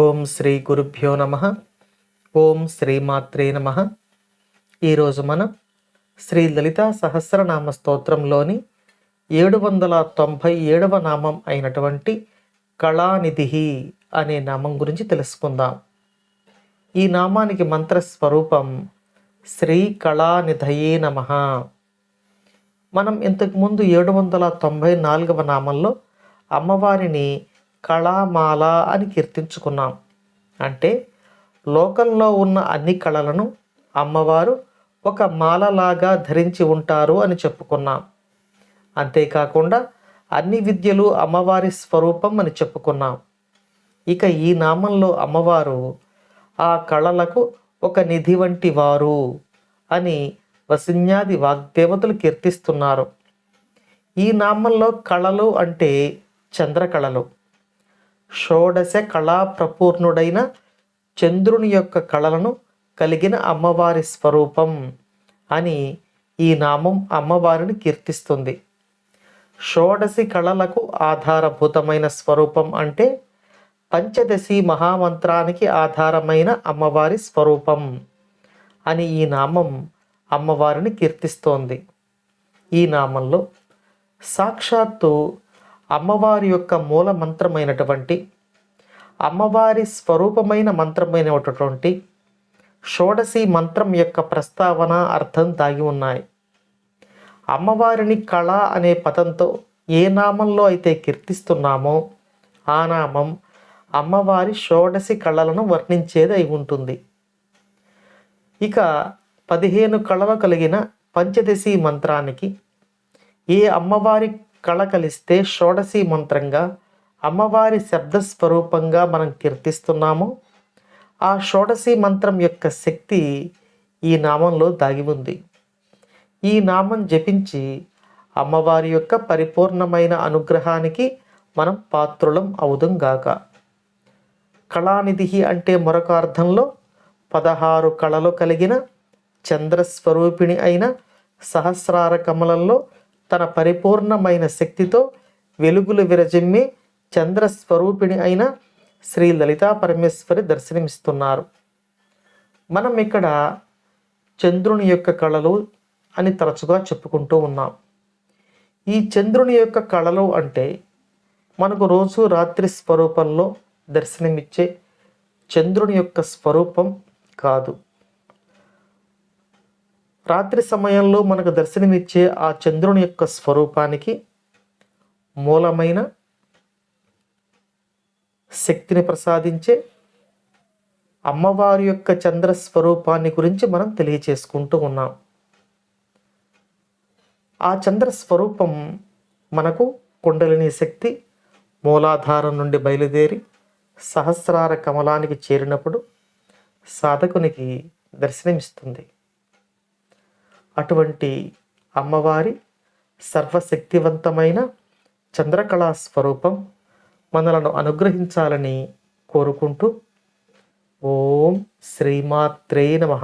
ఓం శ్రీ గురుభ్యో నమ. ఓం శ్రీమాత్రే నమ. ఈరోజు మనం శ్రీ లలితా సహస్రనామ స్తోత్రంలోని 797వ నామం అయినటువంటి కళానిధి అనే నామం గురించి తెలుసుకుందాం. ఈ నామానికి మంత్రస్వరూపం శ్రీ కళానిధయే నమః. మనం ఇంతకుముందు 794వ నామంలో అమ్మవారిని కళామాల అని కీర్తించుకున్నాం. అంటే లోకంలో ఉన్న అన్ని కళలను అమ్మవారు ఒక మాలలాగా ధరించి ఉంటారు అని చెప్పుకున్నాం. అంతేకాకుండా అన్ని విద్యలు అమ్మవారి స్వరూపం అని చెప్పుకున్నాం. ఇక ఈ నామంలో అమ్మవారు ఆ కళలకు ఒక నిధి వంటి వారు అని వసిన్యాది వాగ్దేవతలు కీర్తిస్తున్నారు. ఈ నామంలో కళలు అంటే చంద్రకళలు. షోడశ కళా ప్రపూర్ణుడైన చంద్రుని యొక్క కళలను కలిగిన అమ్మవారి స్వరూపం అని ఈ నామం అమ్మవారిని కీర్తిస్తుంది. షోడశి కళలకు ఆధారభూతమైన స్వరూపం అంటే పంచదశి మహామంత్రానికి ఆధారమైన అమ్మవారి స్వరూపం అని ఈ నామం అమ్మవారిని కీర్తిస్తోంది. ఈ నామంలో సాక్షాత్తు అమ్మవారి యొక్క మూల మంత్రమైనటువంటి అమ్మవారి స్వరూపమైన మంత్రమైనటువంటి షోడశి మంత్రం యొక్క ప్రస్తావన అర్థం దాగి ఉన్నాయి. అమ్మవారిని కళ అనే పదంతో ఏ నామంలో అయితే కీర్తిస్తున్నామో ఆ నామం అమ్మవారి షోడశి కళలను వర్ణించేది అయి ఉంటుంది. ఇక 15 కళలు కలిగిన పంచదశి మంత్రానికి ఏ అమ్మవారి కళ కలిస్తే షోడశి మంత్రంగా అమ్మవారి శబ్దస్వరూపంగా మనం కీర్తిస్తున్నామో ఆ షోడశి మంత్రం యొక్క శక్తి ఈ నామంలో దాగి ఉంది. ఈ నామం జపించి అమ్మవారి యొక్క పరిపూర్ణమైన అనుగ్రహానికి మనం పాత్రులం అవుదుంగాక. కళానిధి అంటే మరొక అర్థంలో 16 కళలు కలిగిన చంద్రస్వరూపిణి అయిన సహస్రార కమలంలో తన పరిపూర్ణమైన శక్తితో వెలుగులు విరజిమ్మే చంద్రస్వరూపిణి అయిన శ్రీ లలితా పరమేశ్వరి దర్శనమిస్తున్నారు. మనం ఇక్కడ చంద్రుని యొక్క కళలు అని తరచుగా చెప్పుకుంటూ ఉన్నాం. ఈ చంద్రుని యొక్క కళలు అంటే మనకు రోజు రాత్రి స్వరూపంలో దర్శనమిచ్చే చంద్రుని యొక్క స్వరూపం కాదు. రాత్రి సమయంలో మనకు దర్శనమిచ్చే ఆ చంద్రుని యొక్క స్వరూపానికి మూలమైన శక్తిని ప్రసాదించే అమ్మవారి యొక్క చంద్ర స్వరూపాన్ని గురించి మనం తెలియచేసుకుంటూ ఉన్నాం. ఆ చంద్ర స్వరూపం మనకు కుండలిని శక్తి మూలాధారం నుండి బయలుదేరి సహస్రార కమలానికి చేరినప్పుడు సాధకునికి దర్శనమిస్తుంది. అటువంటి అమ్మవారి సర్వశక్తివంతమైన చంద్రకళా స్వరూపం మనలను అనుగ్రహించాలని కోరుకుంటూ ఓం శ్రీమాత్రే నమః.